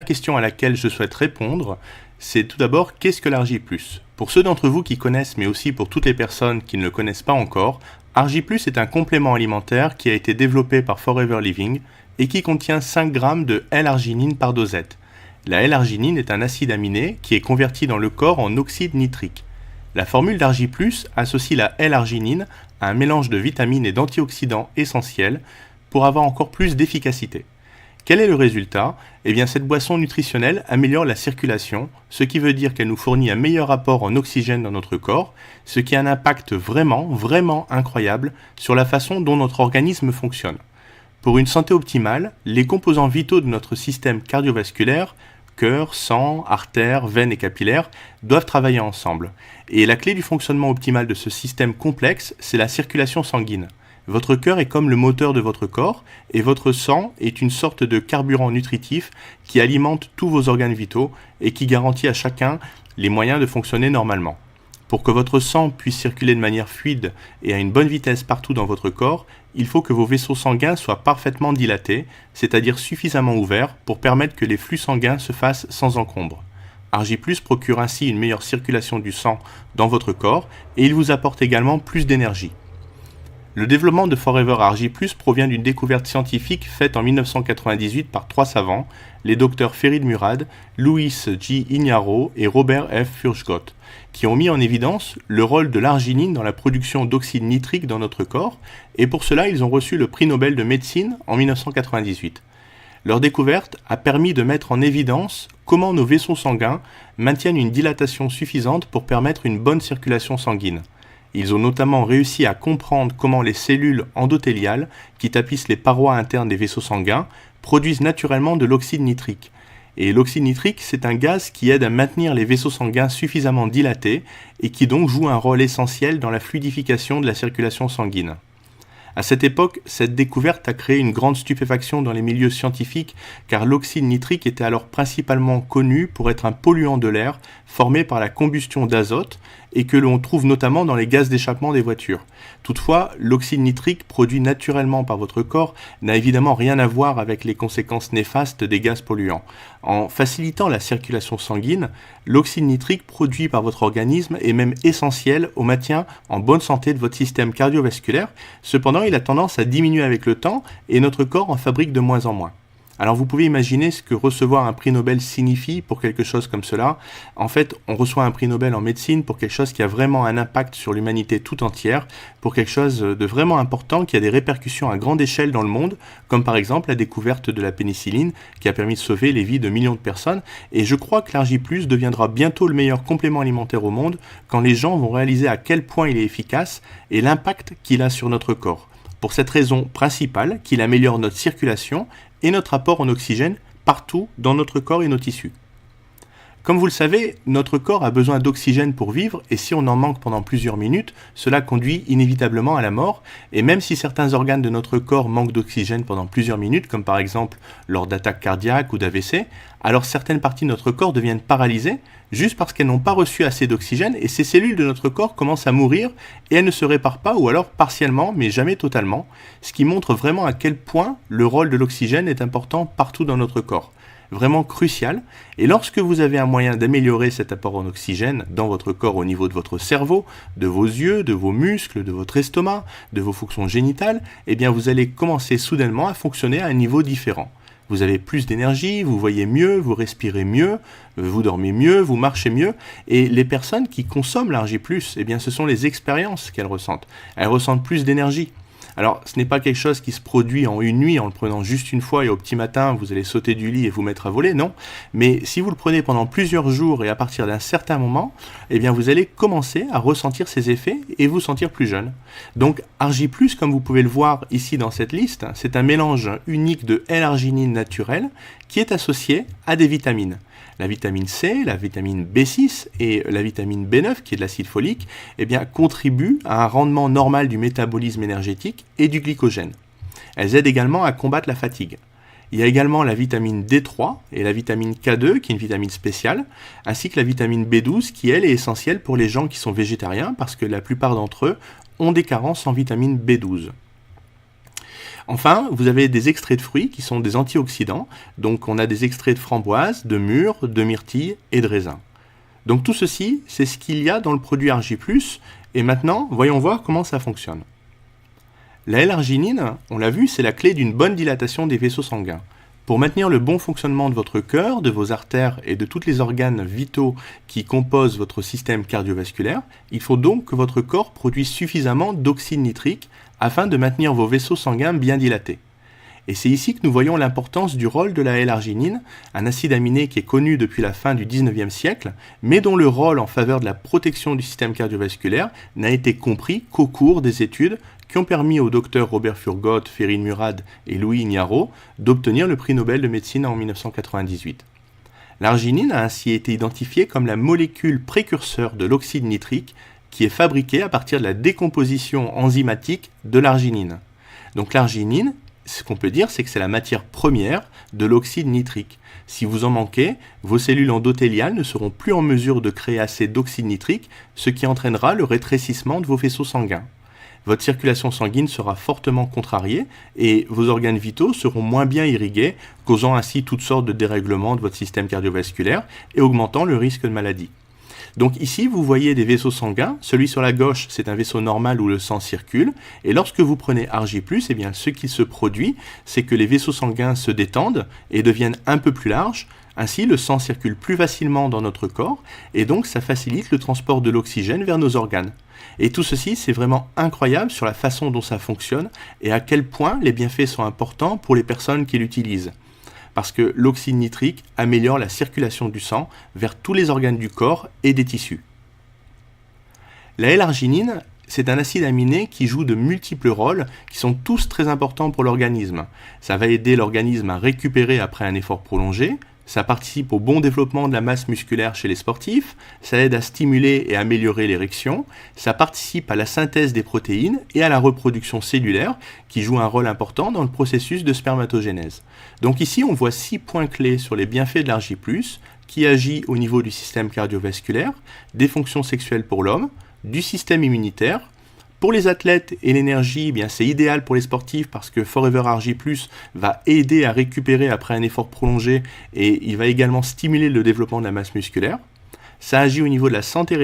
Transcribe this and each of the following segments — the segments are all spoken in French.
question à laquelle je souhaite répondre, c'est tout d'abord qu'est-ce que l'Argi+. Pour ceux d'entre vous qui connaissent, mais aussi pour toutes les personnes qui ne le connaissent pas encore, Argi+ est un complément alimentaire qui a été développé par Forever Living et qui contient 5 grammes de L-arginine par dosette. La L-arginine est un acide aminé qui est converti dans le corps en oxyde nitrique. La formule d'Argi+ associe la L-arginine à un mélange de vitamines et d'antioxydants essentiels pour avoir encore plus d'efficacité. Quel est le résultat ? Eh bien, cette boisson nutritionnelle améliore la circulation, ce qui veut dire qu'elle nous fournit un meilleur apport en oxygène dans notre corps, ce qui a un impact vraiment incroyable sur la façon dont notre organisme fonctionne. Pour une santé optimale, les composants vitaux de notre système cardiovasculaire, cœur, sang, artères, veines et capillaires, doivent travailler ensemble. Et la clé du fonctionnement optimal de ce système complexe, c'est la circulation sanguine. Votre cœur est comme le moteur de votre corps et votre sang est une sorte de carburant nutritif qui alimente tous vos organes vitaux et qui garantit à chacun les moyens de fonctionner normalement. Pour que votre sang puisse circuler de manière fluide et à une bonne vitesse partout dans votre corps, il faut que vos vaisseaux sanguins soient parfaitement dilatés, c'est-à-dire suffisamment ouverts pour permettre que les flux sanguins se fassent sans encombre. Argi+ procure ainsi une meilleure circulation du sang dans votre corps et il vous apporte également plus d'énergie. Le développement de Forever Argi+ provient d'une découverte scientifique faite en 1998 par 3 savants, les docteurs Ferid Murad, Luis G. Iñarro et Robert F. Furchgott, qui ont mis en évidence le rôle de l'arginine dans la production d'oxyde nitrique dans notre corps, et pour cela ils ont reçu le prix Nobel de médecine en 1998. Leur découverte a permis de mettre en évidence comment nos vaisseaux sanguins maintiennent une dilatation suffisante pour permettre une bonne circulation sanguine. Ils ont notamment réussi à comprendre comment les cellules endothéliales, qui tapissent les parois internes des vaisseaux sanguins, produisent naturellement de l'oxyde nitrique. Et l'oxyde nitrique, c'est un gaz qui aide à maintenir les vaisseaux sanguins suffisamment dilatés et qui donc joue un rôle essentiel dans la fluidification de la circulation sanguine. À cette époque, cette découverte a créé une grande stupéfaction dans les milieux scientifiques car l'oxyde nitrique était alors principalement connu pour être un polluant de l'air formé par la combustion d'azote et que l'on trouve notamment dans les gaz d'échappement des voitures. Toutefois, l'oxyde nitrique produit naturellement par votre corps n'a évidemment rien à voir avec les conséquences néfastes des gaz polluants. En facilitant la circulation sanguine, l'oxyde nitrique produit par votre organisme est même essentiel au maintien en bonne santé de votre système cardiovasculaire. Cependant, il a tendance à diminuer avec le temps et notre corps en fabrique de moins en moins. Alors vous pouvez imaginer ce que recevoir un prix Nobel signifie pour quelque chose comme cela. En fait, on reçoit un prix Nobel en médecine pour quelque chose qui a vraiment un impact sur l'humanité tout entière, pour quelque chose de vraiment important qui a des répercussions à grande échelle dans le monde, comme par exemple la découverte de la pénicilline qui a permis de sauver les vies de millions de personnes. Et je crois que l'Argi+ deviendra bientôt le meilleur complément alimentaire au monde quand les gens vont réaliser à quel point il est efficace et l'impact qu'il a sur notre corps. Pour cette raison principale qu'il améliore notre circulation et notre apport en oxygène partout dans notre corps et nos tissus. Comme vous le savez, notre corps a besoin d'oxygène pour vivre et si on en manque pendant plusieurs minutes, cela conduit inévitablement à la mort et même si certains organes de notre corps manquent d'oxygène pendant plusieurs minutes, comme par exemple lors d'attaques cardiaques ou d'AVC, alors certaines parties de notre corps deviennent paralysées juste parce qu'elles n'ont pas reçu assez d'oxygène et ces cellules de notre corps commencent à mourir et elles ne se réparent pas ou alors partiellement mais jamais totalement, ce qui montre vraiment à quel point le rôle de l'oxygène est important partout dans notre corps. Vraiment crucial, et lorsque vous avez un moyen d'améliorer cet apport en oxygène dans votre corps au niveau de votre cerveau, de vos yeux, de vos muscles, de votre estomac, de vos fonctions génitales, eh bien vous allez commencer soudainement à fonctionner à un niveau différent. Vous avez plus d'énergie, vous voyez mieux, vous respirez mieux, vous dormez mieux, vous marchez mieux, et les personnes qui consomment l'Argi+, eh bien ce sont les expériences qu'elles ressentent. Elles ressentent plus d'énergie. Alors, ce n'est pas quelque chose qui se produit en une nuit en le prenant juste une fois et au petit matin, vous allez sauter du lit et vous mettre à voler, non. Mais si vous le prenez pendant plusieurs jours et à partir d'un certain moment, eh bien vous allez commencer à ressentir ces effets et vous sentir plus jeune. Donc, Argi+, comme vous pouvez le voir ici dans cette liste, c'est un mélange unique de L-arginine naturelle qui est associé à des vitamines. La vitamine C, la vitamine B6 et la vitamine B9, qui est de l'acide folique, eh bien, contribuent à un rendement normal du métabolisme énergétique et du glycogène. Elles aident également à combattre la fatigue. Il y a également la vitamine D3 et la vitamine K2, qui est une vitamine spéciale, ainsi que la vitamine B12, qui elle est essentielle pour les gens qui sont végétariens, parce que la plupart d'entre eux ont des carences en vitamine B12. Enfin, vous avez des extraits de fruits qui sont des antioxydants. Donc on a des extraits de framboise, de mûre, de myrtille et de raisin. Donc tout ceci, c'est ce qu'il y a dans le produit Argi+. Et maintenant, voyons voir comment ça fonctionne. La L-arginine, on l'a vu, c'est la clé d'une bonne dilatation des vaisseaux sanguins. Pour maintenir le bon fonctionnement de votre cœur, de vos artères et de tous les organes vitaux qui composent votre système cardiovasculaire, il faut donc que votre corps produise suffisamment d'oxyde nitrique afin de maintenir vos vaisseaux sanguins bien dilatés. Et c'est ici que nous voyons l'importance du rôle de la L-arginine, un acide aminé qui est connu depuis la fin du 19e siècle, mais dont le rôle en faveur de la protection du système cardiovasculaire n'a été compris qu'au cours des études qui ont permis aux docteurs Robert Furgot, Ferrin Murad et Louis Ignarro d'obtenir le prix Nobel de médecine en 1998. L'arginine a ainsi été identifiée comme la molécule précurseur de l'oxyde nitrique qui est fabriquée à partir de la décomposition enzymatique de l'arginine. Donc l'arginine, ce qu'on peut dire, c'est que c'est la matière première de l'oxyde nitrique. Si vous en manquez, vos cellules endothéliales ne seront plus en mesure de créer assez d'oxyde nitrique, ce qui entraînera le rétrécissement de vos vaisseaux sanguins. Votre circulation sanguine sera fortement contrariée et vos organes vitaux seront moins bien irrigués, causant ainsi toutes sortes de dérèglements de votre système cardiovasculaire et augmentant le risque de maladie. Donc ici, vous voyez des vaisseaux sanguins. Celui sur la gauche, c'est un vaisseau normal où le sang circule. Et lorsque vous prenez Argi+, eh bien, ce qui se produit, c'est que les vaisseaux sanguins se détendent et deviennent un peu plus larges. Ainsi, le sang circule plus facilement dans notre corps et donc ça facilite le transport de l'oxygène vers nos organes. Et tout ceci, c'est vraiment incroyable sur la façon dont ça fonctionne et à quel point les bienfaits sont importants pour les personnes qui l'utilisent. Parce que l'oxyde nitrique améliore la circulation du sang vers tous les organes du corps et des tissus. La L-arginine, c'est un acide aminé qui joue de multiples rôles qui sont tous très importants pour l'organisme. Ça va aider l'organisme à récupérer après un effort prolongé, ça participe au bon développement de la masse musculaire chez les sportifs, ça aide à stimuler et améliorer l'érection, ça participe à la synthèse des protéines et à la reproduction cellulaire qui joue un rôle important dans le processus de spermatogénèse. Donc ici, on voit 6 points clés sur les bienfaits de l'Argi+, qui agit au niveau du système cardiovasculaire, des fonctions sexuelles pour l'homme, du système immunitaire. Pour les athlètes et l'énergie, eh bien c'est idéal pour les sportifs parce que Forever Argi+ va aider à récupérer après un effort prolongé et il va également stimuler le développement de la masse musculaire. Ça agit au niveau de la santé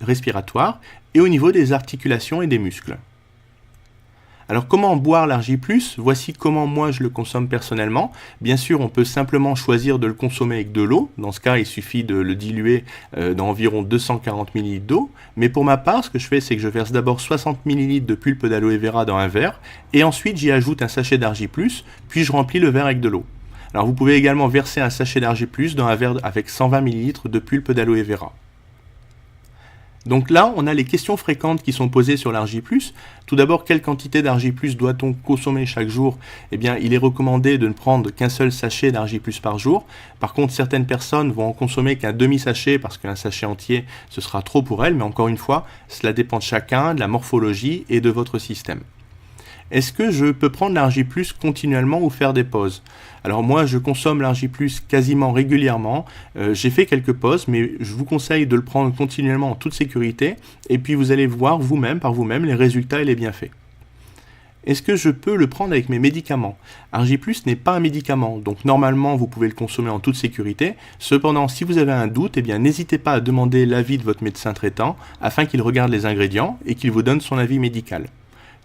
respiratoire et au niveau des articulations et des muscles. Alors comment boire l'Argi+? Voici comment moi je le consomme personnellement. Bien sûr, on peut simplement choisir de le consommer avec de l'eau. Dans ce cas, il suffit de le diluer dans environ 240 ml d'eau. Mais pour ma part, ce que je fais, c'est que je verse d'abord 60 ml de pulpe d'aloe vera dans un verre. Et ensuite, j'y ajoute un sachet d'Argi+, puis je remplis le verre avec de l'eau. Alors vous pouvez également verser un sachet d'Argi+ dans un verre avec 120 ml de pulpe d'aloe vera. Donc là, on a les questions fréquentes qui sont posées sur l'Argi+. Tout d'abord, quelle quantité d'Argi+ doit-on consommer chaque jour? Eh bien, il est recommandé de ne prendre qu'un seul sachet d'Argi+ par jour. Par contre, certaines personnes vont en consommer qu'un demi-sachet parce qu'un sachet entier, ce sera trop pour elles. Mais encore une fois, cela dépend de chacun, de la morphologie et de votre système. Est-ce que je peux prendre l'Argi+ continuellement ou faire des pauses? Alors moi, je consomme l'Argi+ quasiment régulièrement. J'ai fait quelques pauses, mais je vous conseille de le prendre continuellement en toute sécurité. Et puis vous allez voir vous-même, par vous-même, les résultats et les bienfaits. Est-ce que je peux le prendre avec mes médicaments? Argi+ n'est pas un médicament, donc normalement vous pouvez le consommer en toute sécurité. Cependant, si vous avez un doute, eh bien n'hésitez pas à demander l'avis de votre médecin traitant afin qu'il regarde les ingrédients et qu'il vous donne son avis médical.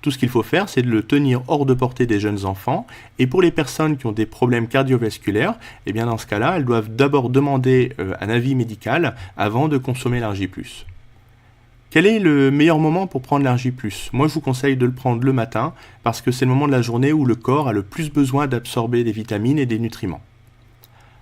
Tout ce qu'il faut faire, c'est de le tenir hors de portée des jeunes enfants. Et pour les personnes qui ont des problèmes cardiovasculaires, eh bien dans ce cas-là, elles doivent d'abord demander un avis médical avant de consommer l'Argi+. Quel est le meilleur moment pour prendre l'Argi+? Moi, je vous conseille de le prendre le matin parce que c'est le moment de la journée où le corps a le plus besoin d'absorber des vitamines et des nutriments.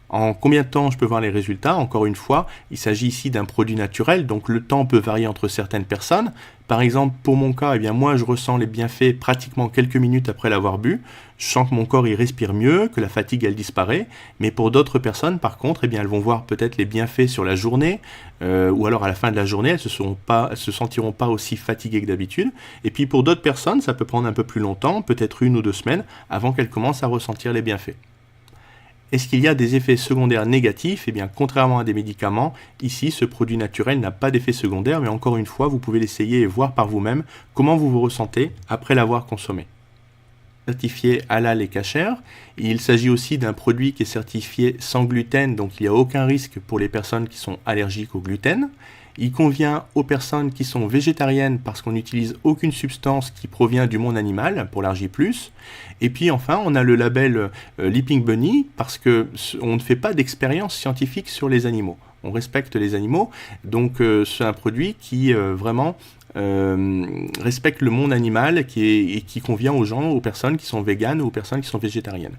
En combien de temps je peux voir les résultats? Encore une fois, il s'agit ici d'un produit naturel, donc le temps peut varier entre certaines personnes. Par exemple, pour mon cas, eh bien moi je ressens les bienfaits pratiquement quelques minutes après l'avoir bu. Je sens que mon corps il respire mieux, que la fatigue elle disparaît. Mais pour d'autres personnes, par contre, eh bien elles vont voir peut-être les bienfaits sur la journée, ou alors à la fin de la journée, elles se sentiront pas aussi fatiguées que d'habitude. Et puis pour d'autres personnes, ça peut prendre un peu plus longtemps, peut-être 1 ou 2 semaines, avant qu'elles commencent à ressentir les bienfaits. Est-ce qu'il y a des effets secondaires négatifs? Eh bien, contrairement à des médicaments, ici, ce produit naturel n'a pas d'effet secondaire, mais encore une fois, vous pouvez l'essayer et voir par vous-même comment vous vous ressentez après l'avoir consommé. certifié halal et kasher. Il s'agit aussi d'un produit qui est certifié sans gluten, donc il n'y a aucun risque pour les personnes qui sont allergiques au gluten. Il convient aux personnes qui sont végétariennes parce qu'on n'utilise aucune substance qui provient du monde animal pour l'Argi+. Et puis enfin, on a le label Leaping Bunny parce qu'on ne fait pas d'expérience scientifique sur les animaux. On respecte les animaux, donc c'est un produit qui vraiment respecte le monde animal et qui convient aux gens, aux personnes qui sont véganes ou aux personnes qui sont végétariennes.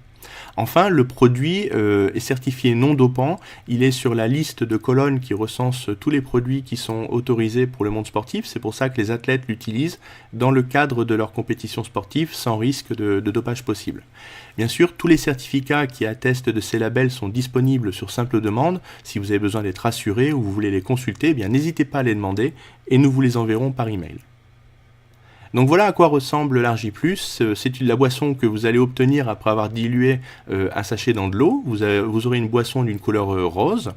Enfin, le produit est certifié non dopant. Il est sur la liste de colonnes qui recense tous les produits qui sont autorisés pour le monde sportif. C'est pour ça que les athlètes l'utilisent dans le cadre de leur compétition sportive sans risque de dopage possible. Bien sûr, tous les certificats qui attestent de ces labels sont disponibles sur simple demande. Si vous avez besoin d'être assuré ou vous voulez les consulter, eh bien n'hésitez pas à les demander et nous vous les enverrons par email. Donc voilà à quoi ressemble l'Argi+. C'est la boisson que vous allez obtenir après avoir dilué un sachet dans de l'eau. Vous aurez une boisson d'une couleur rose.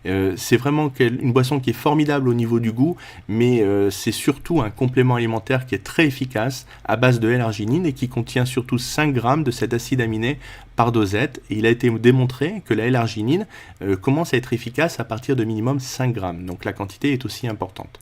C'est vraiment une boisson qui est formidable au niveau du goût, mais c'est surtout un complément alimentaire qui est très efficace à base de L-arginine et qui contient surtout 5 grammes de cet acide aminé par dosette. Et il a été démontré que la L-arginine commence à être efficace à partir de minimum 5 grammes. Donc la quantité est aussi importante.